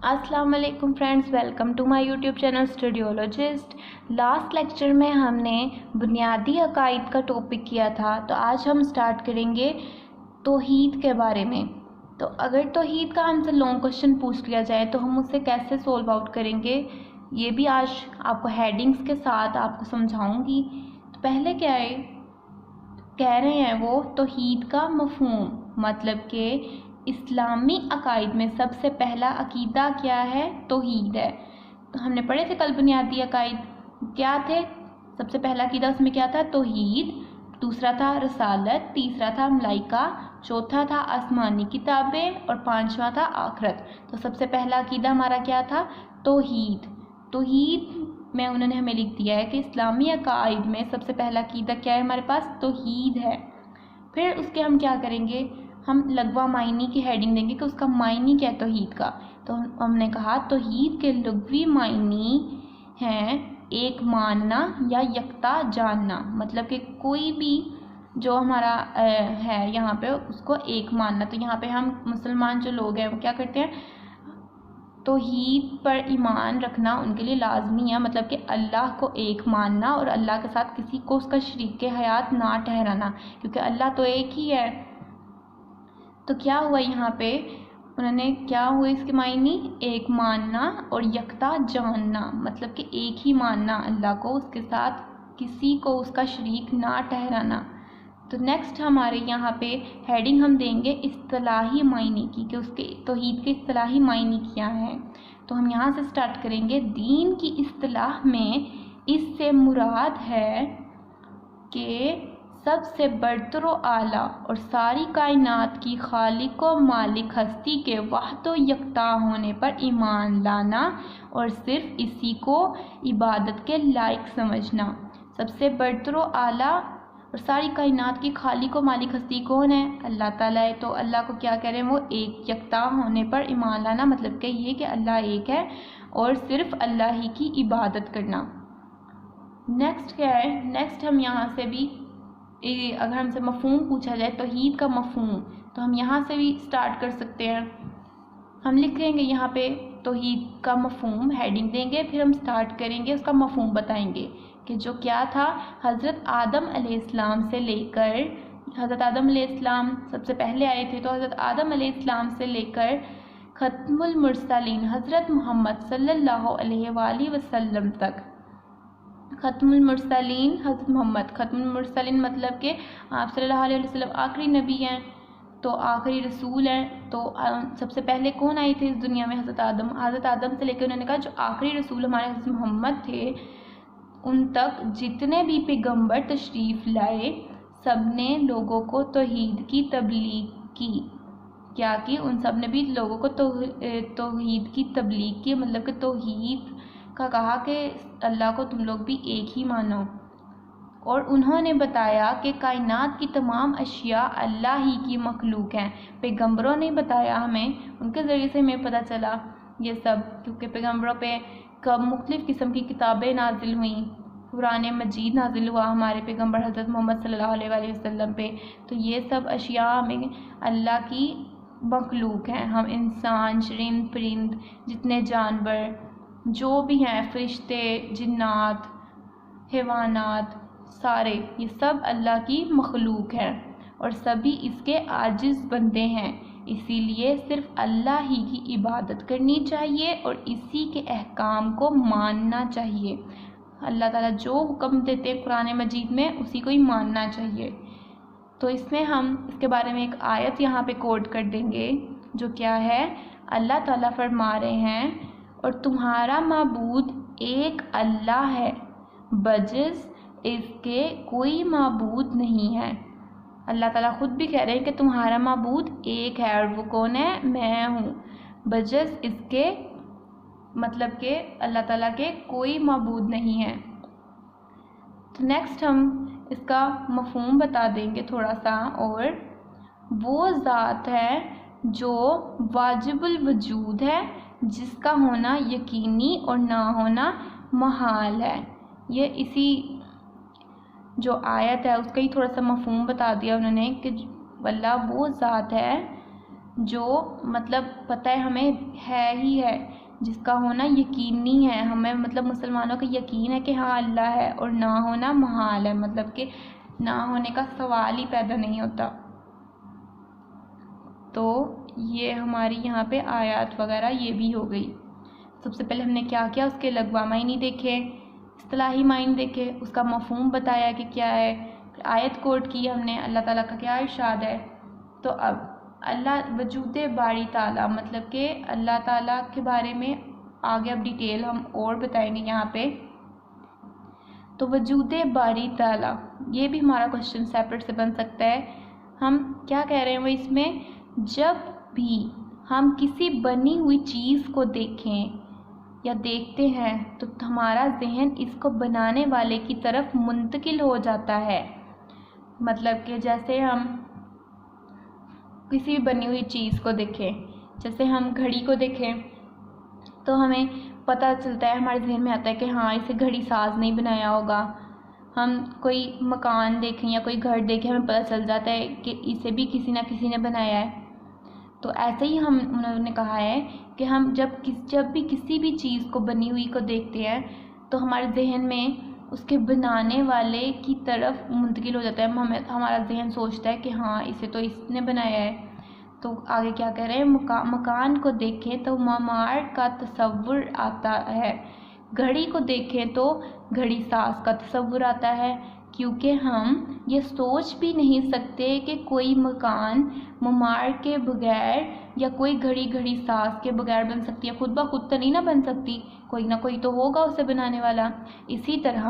अस्सलाम वालेकुम friends, welcome to my YouTube channel Studiologist. Last lecture में हमने बुनियादी अकाइद का टॉपिक किया था, तो आज हम स्टार्ट करेंगे तौहीद के बारे में। तो अगर तौहीद का हमसे लॉन्ग क्वेश्चन पूछ लिया जाए तो हम उसे कैसे सोल्व आउट करेंगे, ये भी आज आपको हेडिंग्स के साथ आपको समझाऊंगी। तो पहले क्या है कह रहे हैं वो तौहीद का मफ़हूम, मतलब कि इस्लामी अकाइद में सबसे पहला अकीदा क्या है? तौहीद है। तो हमने पढ़े थे कल बुनियादी अकाइद क्या थे। सबसे पहला अकीदा उसमें क्या था? तौहीद। दूसरा था रसालत, तीसरा था मलाइका, चौथा था आसमानी किताबें और पांचवा था आखरत। तो सबसे पहला अकीदा हमारा क्या था? तौहीद। तौहीद में उन्होंने हमें लिख दिया है कि इस्लामी अकाइद में सबसे पहला अकीदा क्या है हमारे पास? तौहीद है। फिर उसके हम क्या करेंगे, हम लग़वा मायनी की हेडिंग देंगे कि उसका मायनी क्या है तौहीद का। तो हमने कहा तौहीद के लग़वी मायनी हैं एक मानना या यकता जानना, मतलब कि कोई भी जो हमारा है यहाँ पे उसको एक मानना। तो यहाँ पे हम मुसलमान जो लोग हैं वो क्या करते हैं, तौहीद पर ईमान रखना उनके लिए लाजमी है, मतलब कि अल्लाह को एक मानना और अल्लाह के साथ किसी को उसका शरीक हयात ना ठहराना, क्योंकि अल्लाह तो एक ही है। तो क्या हुआ यहाँ पे, उन्होंने क्या हुआ इसके मायनी? एक मानना और यकता जानना, मतलब कि एक ही मानना अल्लाह को, उसके साथ किसी को उसका शरीक ना ठहराना। तो नेक्स्ट हमारे यहाँ पे हेडिंग हम देंगे इस्तिलाही मायने की, कि उसके तौहीद के इस्तिलाही मायने क्या हैं। तो हम यहाँ से स्टार्ट करेंगे। दीन की इस्तिलाह में इससे मुराद है कि सबसे बरतर आला और सारी कायनात की खालिक व मालिक हस्ती के वाहदो यकता होने पर ईमान लाना और सिर्फ इसी को इबादत के लायक समझना। सबसे बरतर आला और सारी कायनात की खालिक व मालिक हस्ती कौन है? अल्लाह ताला है। तो अल्लाह को क्या कह रहे हैं वो? एक यकता होने पर ईमान लाना, मतलब कि ये कि अल्लाह एक है और सिर्फ अल्लाह ही की इबादत करना। नेक्स्ट क्या है, नेक्स्ट हम यहाँ से भी अगर हमसे मफ़हूम पूछा जाए तौहीद का मफ़हूम, तो हम यहाँ से भी स्टार्ट कर सकते हैं। हम लिखेंगे यहाँ पे तौहीद का मफ़हूम, हेडिंग देंगे, फिर हम स्टार्ट करेंगे, उसका मफ़हूम बताएंगे कि जो क्या था। हज़रत आदम अलैहिस्सलाम से लेकर, हज़रत आदम अलैहिस्सलाम सबसे पहले आए थे, तो हज़रत आदम अलैहिस्सलाम से लेकर ख़त्मुल मुरसलीन हज़रत मोहम्मद सल्लल्लाहु अलैहि वसल्लम तक। ख़त्मुल मुरसलीन हज़रत मोहम्मद, ख़त्मुल मुरसलीन मतलब कि आप सल्लल्लाहु अलैहि वसल्लम आखिरी नबी हैं, तो आखिरी रसूल हैं। तो सबसे पहले कौन आए थे इस दुनिया में? हज़रत आदम। हज़रत आदम से लेकर उन्होंने कहा जो आखिरी रसूल हमारे हज़रत मोहम्मद थे, उन तक जितने भी पैगम्बर तशरीफ़ लाए सब ने लोगों को तौहीद की तबलीग की। क्या कि उन सब ने भी लोगों को तौहीद की तबलीग की, मतलब कि तौहीद का कहा कि अल्लाह को तुम लोग भी एक ही मानो। और उन्होंने बताया कि कायनात की तमाम अशिया अल्लाह ही की मखलूक हैं। पैगम्बरों ने बताया हमें, उनके ज़रिए से हमें पता चला ये सब, क्योंकि पैगम्बरों पे कब मुख्तलिफ़ किस्म की किताबें नाजिल हुई। कुरान मजीद नाजिल हुआ हमारे पैगम्बर हज़रत मोहम्मद सल्लल्लाहु अलैहि वसल्लम पे। तो ये सब अशिया हमें अल्लाह की मखलूक हैं। हम इंसान, चरिंद परिंद, जितने जानवर जो भी हैं, फरिश्ते, जिन्नात, हैवानात, सारे ये सब अल्लाह की मखलूक हैं और सभी इसके आजिज़ बंदे हैं। इसीलिए सिर्फ अल्लाह ही की इबादत करनी चाहिए और इसी के अहकाम को मानना चाहिए। अल्लाह ताला जो हुक्म देते हैं कुरान मजीद में उसी को ही मानना चाहिए। तो इसमें हम इसके बारे में एक आयत यहाँ पे कोट कर देंगे, जो क्या है, अल्लाह ताला फरमा रहे हैं और तुम्हारा माबूद एक अल्लाह है, बजिस इसके कोई माबूद नहीं है। अल्लाह ताला ख़ुद भी कह रहे हैं कि तुम्हारा माबूद एक है, और वो कौन है? मैं हूँ। बजिस इसके मतलब कि अल्लाह ताला के कोई माबूद नहीं है। तो नेक्स्ट हम इसका मफ़हूम बता देंगे थोड़ा सा। और वो ज़ात है जो वाजिबुल वजूद है, जिसका होना यकीनी और ना होना महाल है। ये इसी जो आयत है उसका ही थोड़ा सा मफ़हूम बता दिया उन्होंने कि अल्लाह वो ज़ात है جو مطلب پتہ ہے ہمیں ہے ہی ہے، جس کا ہونا یقینی ہے، ہمیں مطلب مسلمانوں کا یقین ہے کہ ہاں اللہ ہے، اور نہ ہونا محال ہے، مطلب کہ نہ ہونے کا سوال ہی پیدا نہیں ہوتا۔ تو یہ ہماری یہاں پہ آیات وغیرہ یہ بھی ہو گئی۔ سب سے پہلے ہم نے کیا کیا، اس کے لغوی معنی دیکھے، اصطلاحی معنی دیکھے، اس کا مفہوم بتایا کہ کیا ہے، آیت کوٹ کی ہم نے، اللہ تعالیٰ کا کیا ارشاد ہے۔ تو اب اللہ وجود باری تعالیٰ، مطلب کہ اللہ تعالیٰ کے بارے میں آگے اب ڈیٹیل ہم اور بتائیں گے یہاں پہ۔ تو وجود باری تعالیٰ یہ بھی ہمارا کوشچن سیپریٹ سے بن سکتا ہے۔ ہم کیا کہہ رہے ہیں وہ اس میں، جب بھی ہم کسی بنی ہوئی چیز کو دیکھیں یا دیکھتے ہیں تو ہمارا ذہن اس کو بنانے والے کی طرف منتقل ہو جاتا ہے۔ مطلب کہ جیسے ہم کسی بنی ہوئی چیز کو دیکھیں، جیسے ہم گھڑی کو دیکھیں تو ہمیں پتہ چلتا ہے، ہمارے ذہن میں آتا ہے کہ ہاں اسے گھڑی ساز نہیں بنایا ہوگا۔ ہم کوئی مکان دیکھیں یا کوئی گھر دیکھیں، ہمیں پتہ چل جاتا ہے کہ اسے بھی کسی نہ کسی نے بنایا ہے۔ تو ایسے ہی انہوں نے کہا ہے کہ ہم جب بھی کسی بھی چیز کو بنی ہوئی کو دیکھتے ہیں تو ہمارے ذہن میں اس کے بنانے والے کی طرف منتقل ہو جاتا ہے، ہمارا ذہن سوچتا ہے کہ ہاں اسے تو اس نے بنایا ہے۔ تو آگے کیا کہہ رہے ہیں، مکان کو دیکھیں تو معمار کا تصور آتا ہے، گھڑی کو دیکھیں تو گھڑی ساز کا تصور آتا ہے، کیونکہ ہم یہ سوچ بھی نہیں سکتے کہ کوئی مکان معمار کے بغیر یا کوئی گھڑی ساز کے بغیر بن سکتی ہے، خود بخود تو نہیں نہ بن سکتی، کوئی نہ کوئی تو ہوگا اسے بنانے والا۔ اسی طرح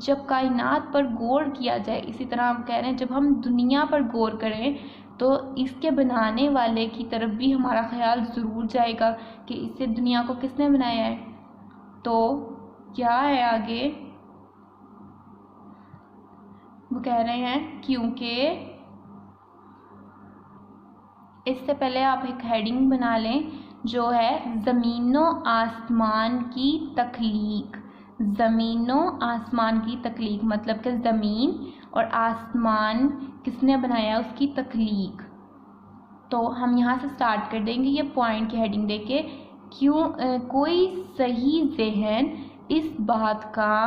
جب کائنات پر غور کیا جائے، اسی طرح ہم کہہ رہے ہیں جب ہم دنیا پر غور کریں تو اس کے بنانے والے کی طرف بھی ہمارا خیال ضرور جائے گا کہ اسے دنیا کو کس نے بنایا ہے۔ تو کیا ہے آگے وہ کہہ رہے ہیں، کیونکہ اس سے پہلے آپ ایک ہیڈنگ بنا لیں جو ہے زمین و آسمان کی تخلیق۔ زمین و آسمان کی تخلیق مطلب کہ زمین اور آسمان کس نے بنایا، اس کی تخلیق۔ تو ہم یہاں سے سٹارٹ کر دیں گے یہ پوائنٹ کی ہیڈنگ دے کے، کوئی صحیح ذہن اس بات کا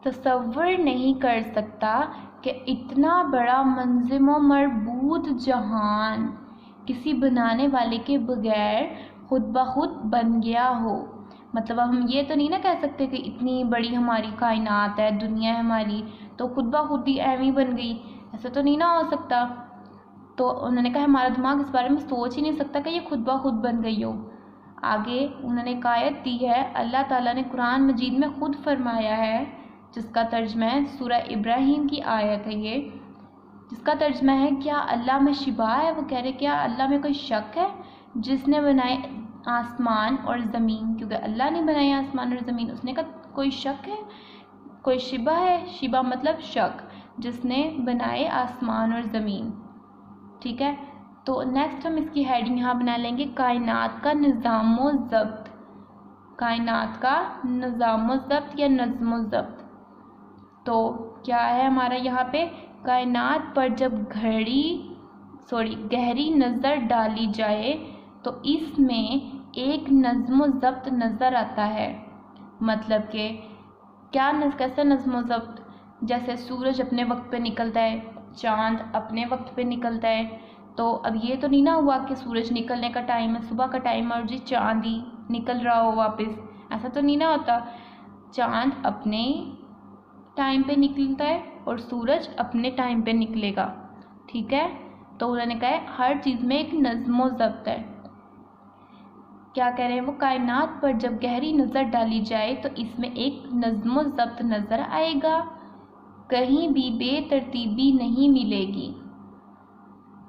تصور نہیں کر سکتا کہ اتنا بڑا منظم و مربوط جہان کسی بنانے والے کے بغیر خود بخود بن گیا ہو۔ مطلب ہم یہ تو نہیں نہ کہہ سکتے کہ اتنی بڑی ہماری کائنات ہے، دنیا ہے ہماری، تو خود بخود ہی ایویں بن گئی، ایسا تو نہیں نہ ہو سکتا۔ تو انہوں نے کہا ہمارا دماغ اس بارے میں سوچ ہی نہیں سکتا کہ یہ خود بخود بن گئی ہو۔ آگے انہوں نے ایک آیت دی ہے، اللہ تعالیٰ نے قرآن مجید میں خود فرمایا ہے، جس کا ترجمہ ہے سورہ ابراہیم کی آیت ہے یہ، جس کا ترجمہ ہے کیا اللہ میں شبہ ہے، وہ کہہ رہے کیا اللہ میں کوئی شک ہے جس نے بنائے آسمان اور زمین، کیونکہ اللہ نے بنائے آسمان اور زمین۔ اس نے کہا کوئی شک ہے، کوئی شبہ ہے، شبہ مطلب شک، جس نے بنائے آسمان اور زمین۔ ٹھیک ہے، تو نیکسٹ ہم اس کی ہیڈنگ یہاں بنا لیں گے، کائنات کا نظام و ضبط۔ کائنات کا نظام و ضبط یا نظم و ضبط۔ تو کیا ہے ہمارا یہاں پہ، کائنات پر جب گہری نظر ڈالی جائے تو اس میں ایک نظم و ضبط نظر آتا ہے۔ مطلب کہ کیسا نظم و ضبط، جیسے سورج اپنے وقت پہ نکلتا ہے، چاند اپنے وقت پہ نکلتا ہے، تو اب یہ تو نہیں نہ ہوا کہ سورج نکلنے کا ٹائم ہے، صبح کا ٹائم اور جی چاند ہی نکل رہا ہو واپس، ایسا تو نہیں نہ ہوتا۔ چاند اپنے ٹائم پہ نکلتا ہے اور سورج اپنے ٹائم پہ نکلے گا، ٹھیک ہے۔ تو انہوں نے کہا ہے ہر چیز میں ایک نظم و ضبط ہے۔ کیا کہہ رہے ہیں وہ، کائنات پر جب گہری نظر ڈالی جائے تو اس میں ایک نظم و ضبط نظر آئے گا، کہیں بھی بے ترتیبی نہیں ملے گی۔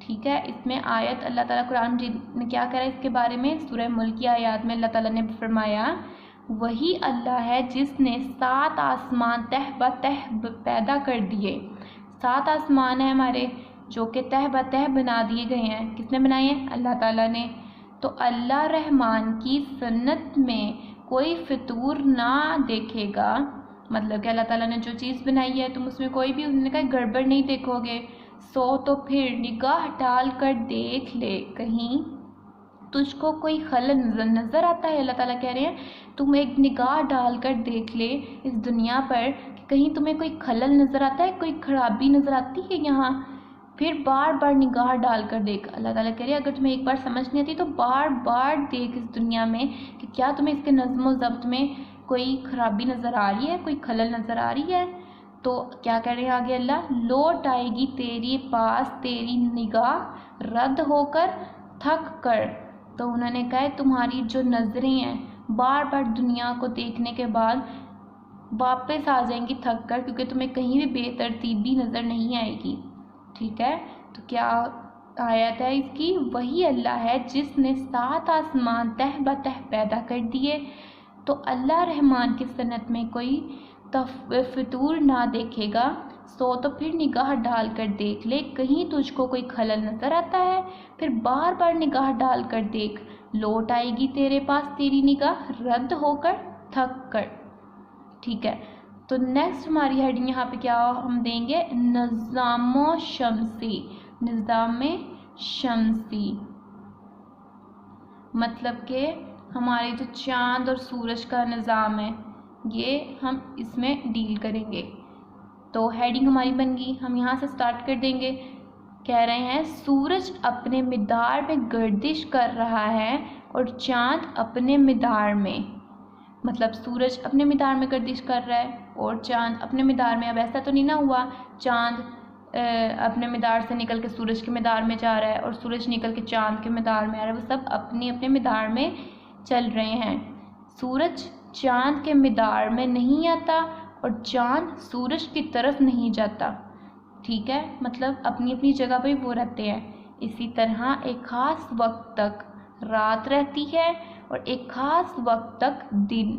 ٹھیک ہے، اس میں آیت اللہ تعالیٰ قرآن نے کیا کہہ رہا ہے اس کے بارے میں، سورہ ملک کی آیات میں اللہ تعالیٰ نے فرمایا وہی اللہ ہے جس نے 7 آسمان تہ بتہ پیدا کر دیے۔ 7 آسمان ہیں ہمارے جو کہ تہ بتہ بنا دیے گئے ہیں، کس نے بنائے ہیں، اللہ تعالیٰ نے۔ تو اللہ رحمان کی سنت میں کوئی فطور نہ دیکھے گا، مطلب کہ اللہ تعالیٰ نے جو چیز بنائی ہے تم اس میں کوئی بھی انہوں نے کہا گڑبڑ نہیں دیکھو گے، सो तो फिर निगाह डाल कर देख ले, कहीं तुझको कोई खलल नज़र आता है। अल्लाह ताला कह रहे हैं तुम एक निगाह डाल कर देख ले इस दुनिया पर, कहीं तुम्हें कोई खलल नज़र आता है, कोई खराबी नज़र आती है यहाँ। फिर बार बार निगाह डाल कर देख। अल्लाह ताला कह रहे हैं अगर तुम्हें एक बार समझ नहीं आती तो बार बार देख इस दुनिया में कि क्या तुम्हें इसके नज़्म व ज़ब्त में कोई खराबी नज़र आ रही है, कोई खलल नज़र आ रही है। तो क्या कह रहे हैं आगे अल्लाह, लौट आएगी तेरे पास तेरी निगाह रद्द होकर थक कर। तो उन्होंने कहा तुम्हारी जो नज़रें हैं बार बार दुनिया को देखने के बाद वापस आ जाएंगी थक कर, क्योंकि तुम्हें कहीं भी बेतरतीबी नज़र नहीं आएगी। ठीक है, तो क्या आयत है इसकी, वही अल्लाह है जिसने 7 आसमान तह बतह पैदा कर दिए। तो अल्लाह रहमान की सनत में कोई फितूर ना देखेगा। सो तो फिर निगाह डाल कर देख ले, कहीं तुझको कोई खलल नज़र आता है। फिर बार बार निगाह डाल कर देख, लौट आएगी तेरे पास तेरी निगाह रद्द होकर थक कर। ठीक है, तो नेक्स्ट हमारी हेडिंग यहाँ पे क्या हम देंगे, निज़ाम शमसी। निज़ाम शमसी मतलब कि हमारे जो चाँद और सूरज का निज़ाम है ये हम इसमें डील करेंगे। तो हेडिंग हमारी बन गई, हम यहाँ से स्टार्ट कर देंगे। कह रहे हैं सूरज अपने मिदार में गर्दिश कर रहा है और चाँद अपने मिदार में, मतलब सूरज अपने मिदार में गर्दिश कर रहा है और चाँद अपने मिदार में। अब ऐसा तो नहीं ना हुआ चाँद अपने मिदार से निकल के सूरज के मिदार में जा रहा है और सूरज निकल के चाँद के मिदार में आ रहा है, वो सब अपने अपने मिदार में चल रहे हैं। सूरज चाँद के मिदार में नहीं आता और चाँद सूरज की तरफ नहीं जाता। ठीक है, मतलब अपनी अपनी जगह पे वो रहते हैं। इसी तरह एक ख़ास वक्त तक रात रहती है और एक ख़ास वक्त तक दिन।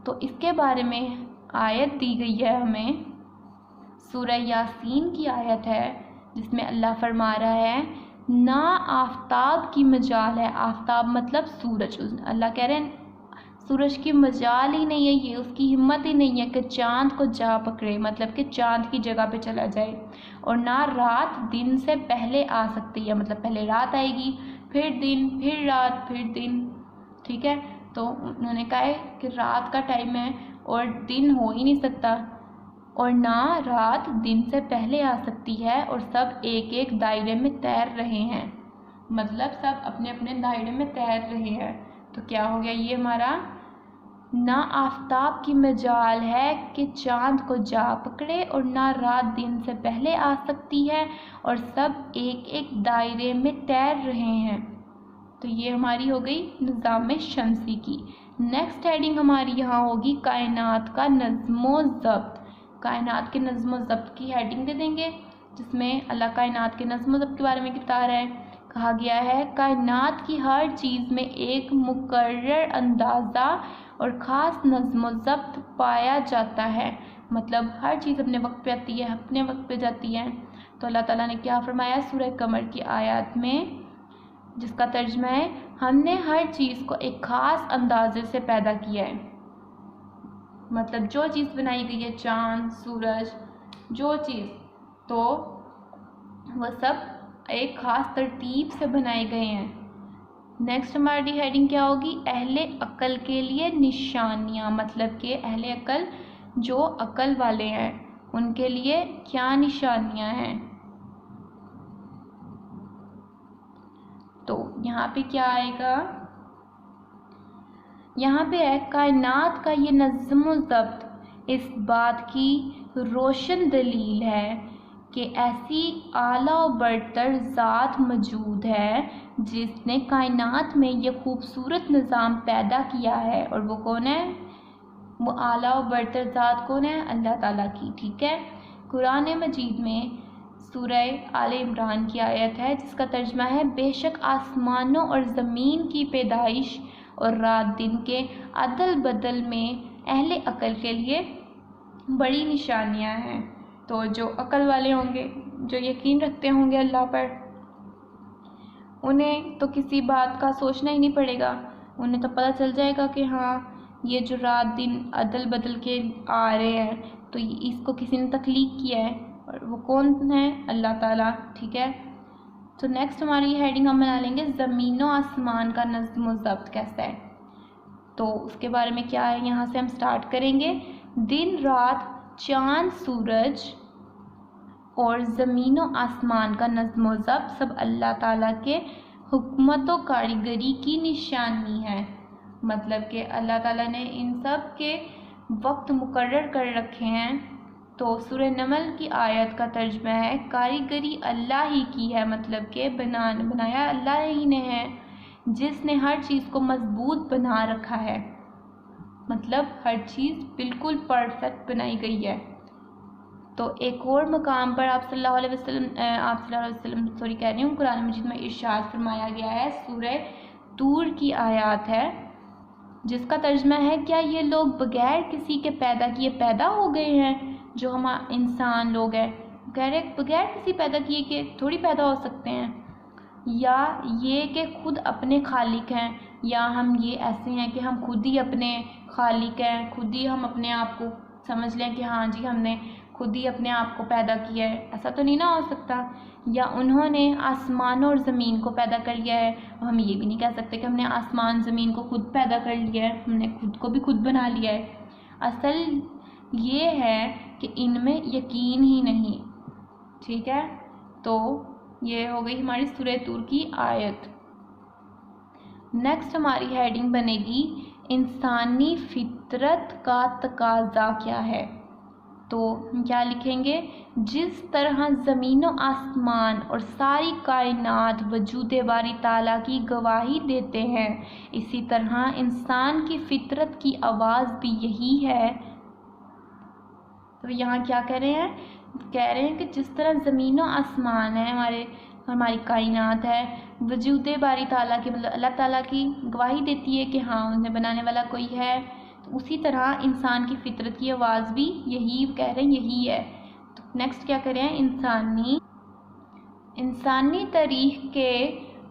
तो इसके बारे में आयत दी गई है हमें, सूरह यासीन की आयत है जिसमें अल्लाह फरमा रहा है ना आफताब की मजाल है। आफताब मतलब सूरज। अल्लाह कह रहे हैं सूरज की मजाल ही नहीं है, ये उसकी हिम्मत ही नहीं है कि चाँद को जा पकड़े, मतलब कि चाँद की जगह पे चला जाए। और ना रात दिन से पहले आ सकती है, मतलब पहले रात आएगी फिर दिन फिर रात फिर दिन। ठीक है, तो उन्होंने कहा है कि रात का टाइम है और दिन हो ही नहीं सकता, और ना रात दिन से पहले आ सकती है, और सब एक एक दायरे में तैर रहे हैं, मतलब सब अपने अपने दायरे में तैर रहे हैं। तो क्या हो गया ये हमारा, ना आफताब की मजाल है कि चाँद को जा पकड़े और ना रात दिन से पहले आ सकती है, और सब एक एक दायरे में तैर रहे हैं। तो ये हमारी हो गई निज़ाम शमसी की। नेक्स्ट हेडिंग हमारी यहाँ होगी कायनात का नज़्म ज़ब्त। कायनात के नज़्म ज़ब्त की हेडिंग दे देंगे, जिसमें अल्लाह कायनात के नज़्म ज़ब्त के बारे में बता रहा है। कहा गया है कायनात की हर चीज़ में एक मुकर्रर अंदाज़ा और ख़ास नज़्म ज़ब्त पाया जाता है, मतलब हर चीज़ अपने वक्त पे आती है, अपने वक्त पे जाती है। तो अल्लाह ताला ने क्या फरमाया सूरह कमर की आयत में, जिसका तर्जुमा है हमने हर चीज़ को एक ख़ास अंदाजे से पैदा किया है, मतलब जो चीज़ बनाई गई है चाँद सूरज जो चीज़, तो वह सब एक ख़ास तरतीब से बनाए गए हैं। नेक्स्ट हमारी हेडिंग क्या होगी, अहले अक्ल के लिए निशानियाँ, मतलब कि अहले अक्ल जो अक्ल वाले हैं उनके लिए क्या निशानियाँ हैं। तो यहाँ पे क्या आएगा, यहाँ पे है कायनात का ये नज़्म ज़ब्त इस बात की रोशन दलील है कि ऐसी आला और बरतर ज़ात मौजूद है जिसने कायनात में ये खूबसूरत निज़ाम पैदा किया है। और वो कौन है, वो आला और बरतर ज़ात कौन है, अल्लाह ताला की। ठीक है, कुरान मजीद में सूरह आले इमरान की आयत है जिसका तर्जुमा है बेशक आसमानों और ज़मीन की पैदाइश और रात दिन के अदल बदल में अहले अक्ल के लिए बड़ी निशानियां हैं। तो जो अक्ल वाले होंगे, जो यकीन रखते होंगे अल्लाह पर, उन्हें तो किसी बात का सोचना ही नहीं पड़ेगा, उन्हें तो पता चल जाएगा कि हाँ ये जो रात दिन अदल बदल के आ रहे हैं तो इसको किसी ने तख्लीक किया है, और वो कौन है? अल्लाह ताला। ठीक है, तो नेक्स्ट हमारी हेडिंग हम बना लेंगे ज़मीन व आसमान का नज़्म व ज़ब्त कैसा है। तो उसके बारे में क्या है, यहाँ से हम स्टार्ट करेंगे। दिन रात, चाँद सूरज और ज़मीन व आसमान का नज़्म व ज़ब्त सब अल्लाह ताला के हुक्मत व कारीगरी की निशानी है। मतलब कि अल्लाह ताला ने इन सब के वक्त मुकर्रर कर रखे हैं। तो सूरह नमल की आयत का तर्जुमा है कारीगरी अल्लाह ही की है, मतलब कि बनाया अल्लाह ही ने है, जिसने हर चीज़ को मजबूत बना रखा है। मतलब हर चीज़ बिल्कुल परफेक्ट बनाई गई है। तो एक और मकाम पर आप सल्लल्लाहु अलैहि वसल्लम सॉरी कह रही हूँ, कुरान मजीद में इरशाद फरमाया गया है, सूरह तूर की आयत है, जिसका तर्जुमा है क्या ये लोग बगैर किसी के पैदा किए पैदा हो गए हैं? जो हम इंसान लोग हैं, कह रहे बगैर किसी पैदा किए के थोड़ी पैदा हो सकते हैं, या ये कि खुद अपने खालिक हैं, या हम ये ऐसे हैं कि हम खुद ही अपने खालिक हैं, खुद ही हम अपने आप को समझ लें कि हाँ जी हमने खुद ही अपने आप को पैदा किया है। ऐसा तो नहीं ना हो सकता। या उन्होंने आसमान और ज़मीन को पैदा कर लिया है, हम ये भी नहीं कह सकते कि हमने आसमान ज़मीन को खुद पैदा कर लिया है, हमने खुद को भी खुद बना लिया है। असल ये है कि इनमें यकीन ही नहीं। ठीक है, तो ये हो गई हमारी सूरह तूर की आयत। नेक्स्ट हमारी हेडिंग बनेगी इंसानी फितरत का तकाजा क्या है। तो हम क्या लिखेंगे, जिस तरह ज़मीन व आसमान और सारी कायनात वजूद बारी ताला की गवाही देते हैं, इसी तरह इंसान की फितरत की आवाज़ भी यही है। तो यहाँ क्या कह रहे हैं, कह रहे हैं कि जिस तरह ज़मीन व आसमान है, हमारी कायनात है, वजूद बारी ताला की मतलब अल्लाह ताला की गवाही देती है कि हाँ उन्हें बनाने वाला कोई है, तो उसी तरह इंसान की फितरत की आवाज़ भी यही कह रहे हैं, यही है। तो नेक्स्ट क्या कह रहे हैं, इंसानी तारीख़ के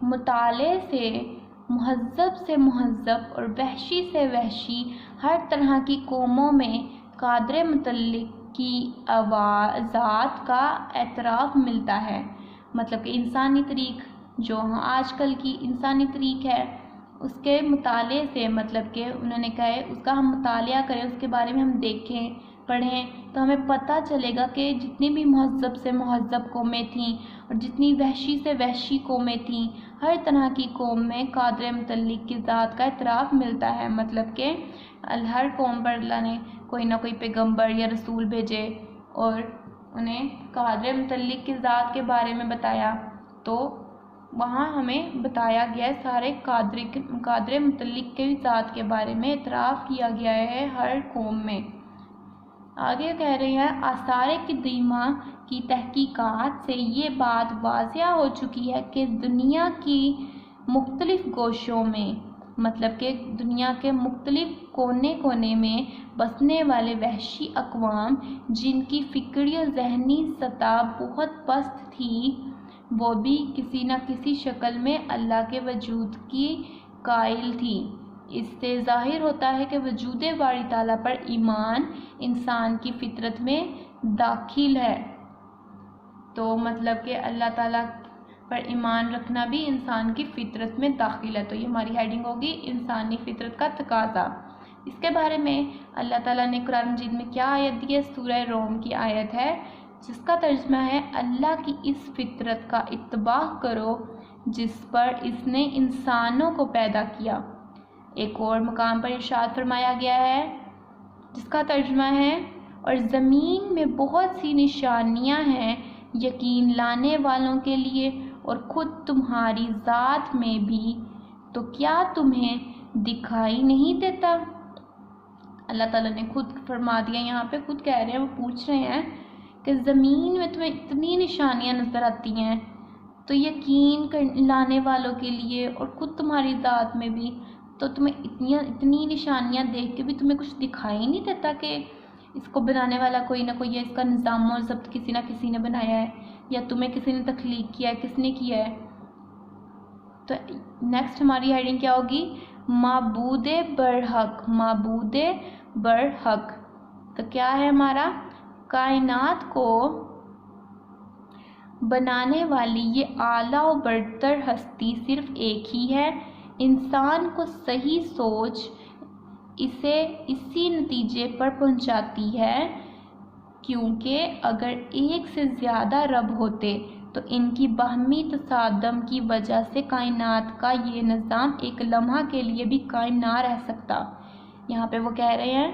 मुताले से मुहज़्ज़ब और वहशी से वहशी हर तरह की कौमों में कादर मुतल्लिक की आवाज़ात का एतराफ़ मिलता है। मतलब कि इंसानी तारीख़ जो आजकल की इंसानी तारीख़ है, उसके मुताले से, मतलब कि उन्होंने कहा है उसका हम मुतालिया करें, उसके बारे में हम देखें पढ़ें, तो हमें पता चलेगा कि जितनी भी महज़्ज़ब से महज़्ज़ब कौमें थीं और जितनी वहशी से वहशी कौमें थीं, हर तरह की कौम में कादर मुतल्लिक की ज़ात का इतराफ़ मिलता है। मतलब कि हर कौम पर अल्लाह ने कोई ना कोई पैगम्बर या रसूल भेजे और उन्हें कादर मुतल्लिक की ज़ात के बारे में बताया। तो वहाँ हमें बताया गया है सारे कादर मुतल्लिक के ज़ात के बारे में इतराफ़ किया गया है हर कौम में। आगे कह रहे हैं आसार क़दीमा की तहकीकात से ये बात वाज़िया हो चुकी है कि दुनिया की मुख्तलिफ़ गोशों में, मतलब कि दुनिया के मुख्तलिफ़ कोने कोने में बसने वाले वहशी अक़वाम जिनकी फ़िक्री और ज़हनी सतह बहुत पस्त थी, वो भी किसी न किसी शक्ल में अल्लाह के वजूद की कायल थी। इससे ज़ाहिर होता है कि वजूद बारी ताला पर ईमान इंसान की फितरत में दाखिल है। तो मतलब कि अल्लाह ताला पर ईमान रखना भी इंसान की फितरत में दाखिल है। तो ये हमारी हेडिंग होगी इंसानी फितरत का तकाज़ा। इसके बारे में अल्लाह ताला ने कुरान मजीद में क्या आयत दी है, सूरह रोम की आयत है, जिसका तर्जुमा है अल्लाह की इस फितरत का इत्तबाह करो जिस पर इसने इंसानों को पैदा किया। एक और मकाम पर इरशाद फरमाया गया है, जिसका तर्जुमा है और ज़मीन में बहुत सी निशानियां हैं यकीन लाने वालों के लिए और ख़ुद तुम्हारी ज़ात में भी, तो क्या तुम्हें दिखाई नहीं देता। अल्लाह ताला ने खुद फरमा दिया, यहाँ पे खुद कह रहे हैं, वो पूछ रहे हैं कि ज़मीन में तुम्हें इतनी निशानियाँ नज़र आती हैं, तो यकीन लाने वालों के लिए और ख़ुद तुम्हारी ज़ात में भी, तो तुम्हें इतनी निशानियाँ देख के भी तुम्हें कुछ दिखाई नहीं देता कि इसको बनाने वाला कोई ना कोई है, इसका निज़ाम और ज़ब्त किसी ना किसी ने बनाया है, या तुम्हें किसी ने तख्लीक किया है, किसने किया है। तो नेक्स्ट हमारी हेडिंग क्या होगी, माबूदे बरहक, माबूदे बरहक। तो क्या है हमारा, कायनात को بنانے والی یہ اعلیٰ و برتر ہستی صرف ایک ہی ہے۔ انسان کو صحیح سوچ اسے اسی نتیجے پر پہنچاتی ہے، کیونکہ اگر ایک سے زیادہ رب ہوتے تو ان کی باہمی تصادم کی وجہ سے کائنات کا یہ نظام ایک لمحہ کے لیے بھی قائم نہ رہ سکتا۔ یہاں پہ وہ کہہ رہے ہیں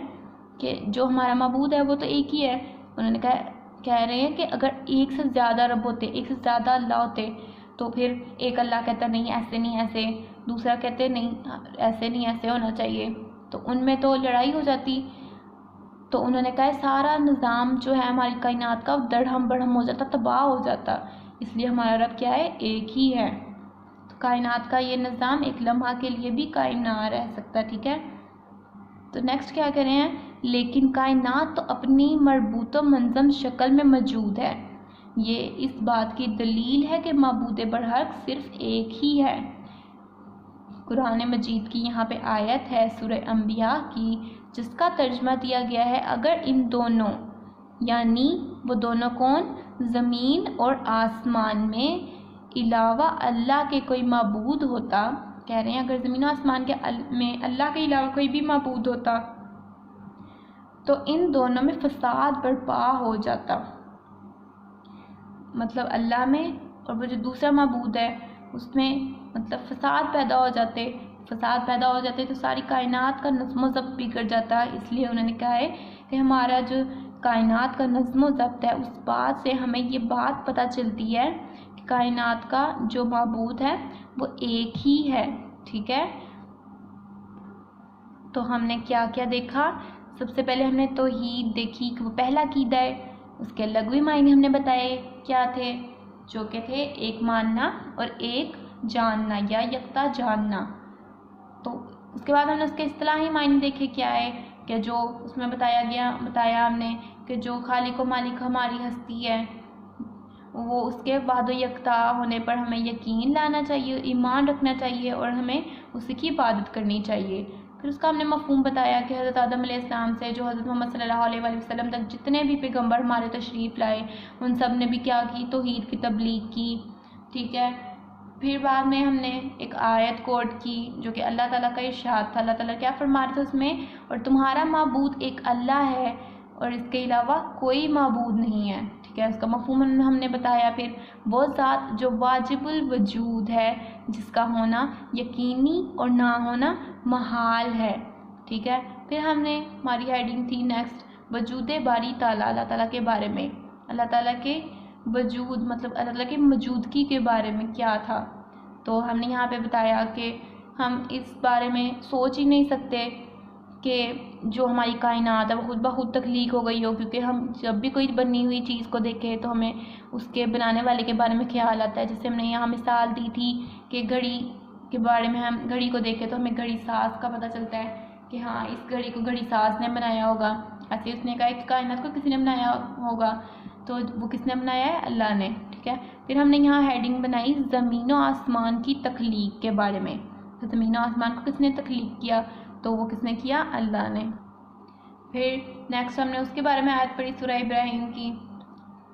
کہ جو ہمارا معبود ہے وہ تو ایک ہی ہے۔ انہوں نے کہہ رہے ہیں کہ اگر ایک سے زیادہ رب ہوتے، ایک سے زیادہ اللہ ہوتے، تو پھر ایک اللہ کہتا نہیں ایسے نہیں ایسے، دوسرا کہتے نہیں ایسے نہیں ایسے ہونا چاہیے، تو ان میں تو لڑائی ہو جاتی۔ تو انہوں نے کہا سارا نظام جو ہے ہماری کائنات کا درہم برہم ہو جاتا، تباہ ہو جاتا، اس لیے ہمارا رب کیا ہے؟ ایک ہی ہے۔ تو کائنات کا یہ نظام ایک لمحہ کے لیے بھی قائم نہ رہ سکتا، ٹھیک ہے۔ تو نیکسٹ کیا کریں ہیں؟ لیکن کائنات تو اپنی مربوط و منظم شکل میں موجود ہے، یہ اس بات کی دلیل ہے کہ معبود برحق صرف ایک ہی ہے۔ قرآن مجید کی یہاں پہ آیت ہے سورہ انبیاء کی، جس کا ترجمہ دیا گیا ہے اگر ان دونوں، یعنی وہ دونوں کون؟ زمین اور آسمان میں علاوہ اللہ کے کوئی معبود ہوتا، کہہ رہے ہیں اگر زمین و آسمان میں اللہ کے علاوہ کوئی بھی معبود ہوتا تو ان دونوں میں فساد برپا ہو جاتا۔ مطلب اللہ میں اور وہ جو دوسرا معبود ہے اس میں مطلب فساد پیدا ہو جاتے تو ساری کائنات کا نظم و ضبط بگڑ جاتا۔ اس لیے انہوں نے کہا ہے کہ ہمارا جو کائنات کا نظم و ضبط ہے اس بات سے ہمیں یہ بات پتہ چلتی ہے کہ کائنات کا جو معبود ہے وہ ایک ہی ہے، ٹھیک ہے۔ تو ہم نے کیا کیا دیکھا؟ سب سے پہلے ہم نے توحید دیکھی کہ وہ پہلا عقیدہ ہے، اس کے لغوی معنی ہم نے بتائے کیا تھے، جو کہ تھے ایک ماننا اور ایک جاننا یا یکتا جاننا۔ تو اس کے بعد ہم نے اس کے اصطلاحی معنی دیکھے کیا ہے کہ جو اس میں بتایا ہم نے کہ جو خالق و مالک ہماری ہستی ہے وہ اس کے بعد و یکتا ہونے پر ہمیں یقین لانا چاہیے، ایمان رکھنا چاہیے اور ہمیں اسی کی عبادت کرنی چاہیے۔ پھر اس کا ہم نے مفہوم بتایا کہ حضرت آدم علیہ السلام سے جو حضرت محمد صلی اللہ علیہ وآلہ وسلم تک جتنے بھی پیغمبر ہمارے تشریف لائے ان سب نے بھی کیا کی؟ توحید کی تبلیغ کی، ٹھیک ہے۔ پھر بعد میں ہم نے ایک آیت کوٹ کی جو کہ اللہ تعالیٰ کا ارشاد تھا، اللہ تعالیٰ کیا فرما رہے تھے اس میں؟ اور تمہارا معبود ایک اللہ ہے اور اس کے علاوہ کوئی معبود نہیں ہے، ٹھیک ہے۔ اس کا مفہوم ہم نے بتایا۔ پھر وہ ذات جو واجب الوجود ہے، جس کا ہونا یقینی اور نہ ہونا محال ہے، ٹھیک ہے۔ پھر ہم نے ہماری ہیڈنگ تھی نیکسٹ وجود باری تعالیٰ، اللہ تعالیٰ کے بارے میں، اللہ تعالیٰ کے وجود مطلب اللہ تعالیٰ کی موجودگی کے بارے میں کیا تھا۔ تو ہم نے یہاں پہ بتایا کہ ہم اس بارے میں سوچ ہی نہیں سکتے کہ جو ہماری کائنات ہے وہ خود بخود تخلیق ہو گئی ہو، کیونکہ ہم جب بھی کوئی بنی ہوئی چیز کو دیکھیں تو ہمیں اس کے بنانے والے کے بارے میں خیال آتا ہے۔ جیسے ہم نے یہاں مثال دی تھی کہ گھڑی کے بارے میں، ہم گھڑی کو دیکھیں تو ہمیں گھڑی ساز کا پتہ چلتا ہے کہ ہاں اس گھڑی کو گھڑی ساز نے بنایا ہوگا۔ ایسے اس نے کہا کہ کائنات کو کسی نے بنایا ہوگا، تو وہ کس نے بنایا ہے؟ اللہ نے، ٹھیک ہے۔ پھر ہم نے یہاں ہیڈنگ بنائی زمین و آسمان کی تخلیق کے بارے میں، تو زمین و آسمان کو کس نے تخلیق کیا؟ تو وہ کس نے کیا؟ اللہ نے۔ پھر نیکسٹ ہم نے اس کے بارے میں آیت پڑھی سورہ ابراہیم کی۔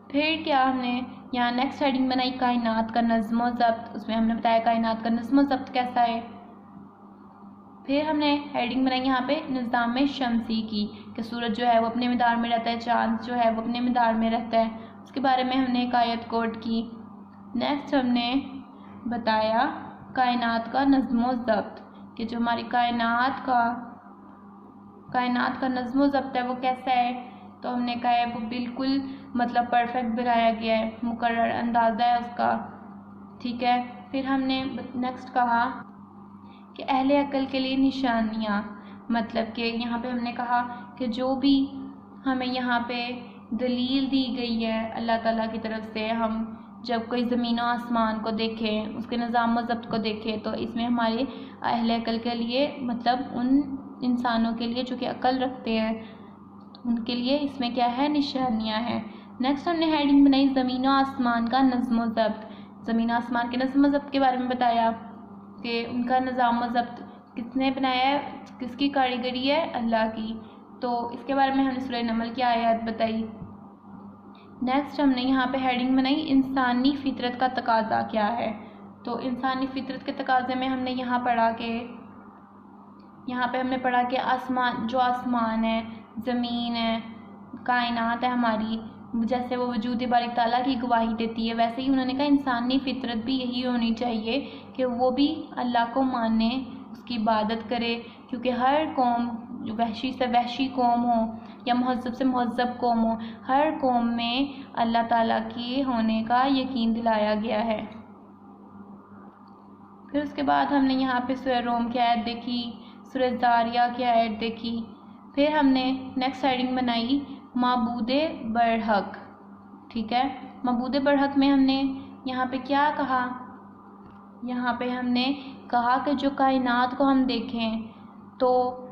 پھر کیا ہم نے یہاں نیکسٹ ہیڈنگ بنائی کائنات کا نظم و ضبط، اس میں ہم نے بتایا کائنات کا نظم و ضبط کیسا ہے۔ پھر ہم نے ہیڈنگ بنائی یہاں پہ نظام شمسی کی کہ سورج جو ہے وہ اپنے مدار میں رہتا ہے، چاند جو ہے وہ اپنے مدار میں رہتا ہے، اس کے بارے میں ہم نے ایک آیت کوٹ کی۔ نیکسٹ ہم نے بتایا کائنات کا نظم و ضبط کہ جو ہماری کائنات کا نظم و ضبط ہے وہ کیسا ہے، تو ہم نے کہا ہے وہ بالکل مطلب پرفیکٹ بنایا گیا ہے، مقرر اندازہ ہے اس کا، ٹھیک ہے۔ پھر ہم نے نیکسٹ کہا کہ اہل عقل کے لیے نشانیاں، مطلب کہ یہاں پہ ہم نے کہا کہ جو بھی ہمیں یہاں پہ دلیل دی گئی ہے اللہ تعالیٰ کی طرف سے، ہم جب کوئی زمین و آسمان کو دیکھیں، اس کے نظام و ضبط کو دیکھیں، تو اس میں ہمارے اہل عقل کے لیے مطلب ان انسانوں کے لیے جو کہ عقل رکھتے ہیں ان کے لیے اس میں کیا ہے؟ نشانیاں ہیں۔ نیکسٹ ہم نے ہیڈنگ بنائی زمین و آسمان کا نظم و ضبط، زمین و آسمان کے نظم و ضبط کے بارے میں بتایا کہ ان کا نظام و ضبط کس نے بنایا ہے، کس کی کاریگری ہے؟ اللہ کی۔ تو اس کے بارے میں ہم نے سورہ نمل کی آیات بتائی نیکسٹ ہم نے یہاں پہ ہیڈنگ بنائی انسانی فطرت کا تقاضا کیا ہے. تو انسانی فطرت کے تقاضے میں ہم نے یہاں پہ ہم نے پڑھا کہ آسمان ہے، زمین ہے، کائنات ہے ہماری، جیسے وہ وجود باری تعالیٰ کی گواہی دیتی ہے، ویسے ہی انہوں نے کہا انسانی فطرت بھی یہی ہونی چاہیے کہ وہ بھی اللہ کو مانے، اس کی عبادت کرے، کیونکہ ہر قوم جو وحشی سے وحشی قوم ہو یا مہذب سے مہذب قوم ہو، ہر قوم میں اللہ تعالیٰ کی ہونے کا یقین دلایا گیا ہے. پھر اس کے بعد ہم نے یہاں پہ سورہ روم کی آیت دیکھی، سورہ زاریہ کی آیت دیکھی. پھر ہم نے نیکسٹ ہیڈنگ بنائی معبود برحق. ٹھیک ہے، معبود برحق میں ہم نے یہاں پہ کیا کہا؟ یہاں پہ ہم نے کہا کہ جو کائنات کو ہم دیکھیں تو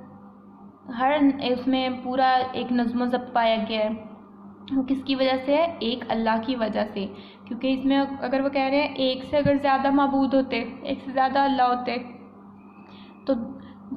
اس میں پورا ایک نظم و ضبط پایا گیا ہے. وہ کس کی وجہ سے ہے؟ ایک اللہ کی وجہ سے. کیونکہ اس میں اگر وہ کہہ رہے ہیں ایک سے اگر زیادہ معبود ہوتے، ایک سے زیادہ اللہ ہوتے، تو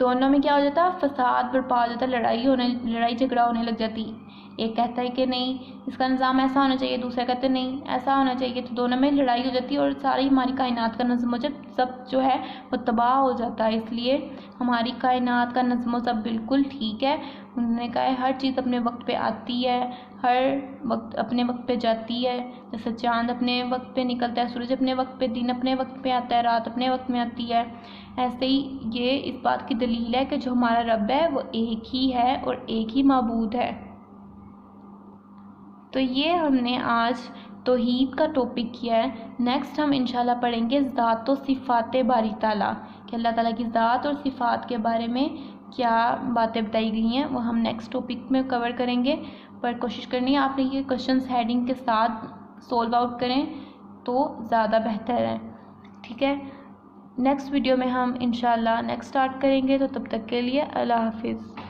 دونوں میں کیا ہو جاتا؟ فساد برپا ہو جاتا، لڑائی جھگڑا ہونے لگ جاتی. ایک کہتا ہے کہ نہیں اس کا نظام ایسا ہونا چاہیے، دوسرا کہتے ہیں نہیں ایسا ہونا چاہیے، تو دونوں میں لڑائی ہو جاتی ہے اور ساری ہماری کائنات کا نظم و ضبط سب جو ہے وہ تباہ ہو جاتا ہے. اس لیے ہماری کائنات کا نظم و ضبط بالکل ٹھیک ہے. انہوں نے کہا ہے ہر چیز اپنے وقت پہ آتی ہے، ہر وقت اپنے وقت پہ جاتی ہے. جیسے چاند اپنے وقت پہ نکلتا ہے، سورج اپنے وقت پہ، دن اپنے وقت پہ آتا ہے، رات اپنے وقت میں آتی ہے. ایسے ہی یہ اس بات کی دلیل ہے کہ جو ہمارا رب ہے وہ ایک ہی ہے اور ایک ہی معبود ہے. تو یہ ہم نے آج توحید کا ٹاپک کیا ہے. نیکسٹ ہم انشاءاللہ پڑھیں گے ذات و صفات باری تعالیٰ، کہ اللہ تعالیٰ کی ذات اور صفات کے بارے میں کیا باتیں بتائی گئی ہیں، وہ ہم نیکسٹ ٹاپک میں کور کریں گے. پر کوشش کرنی ہے آپ نے یہ کوشچنس ہیڈنگ کے ساتھ سولو آؤٹ کریں تو زیادہ بہتر ہے. ٹھیک ہے، نیکسٹ ویڈیو میں ہم انشاءاللہ نیکسٹ اسٹارٹ کریں گے. تو تب تک کے لیے اللہ حافظ.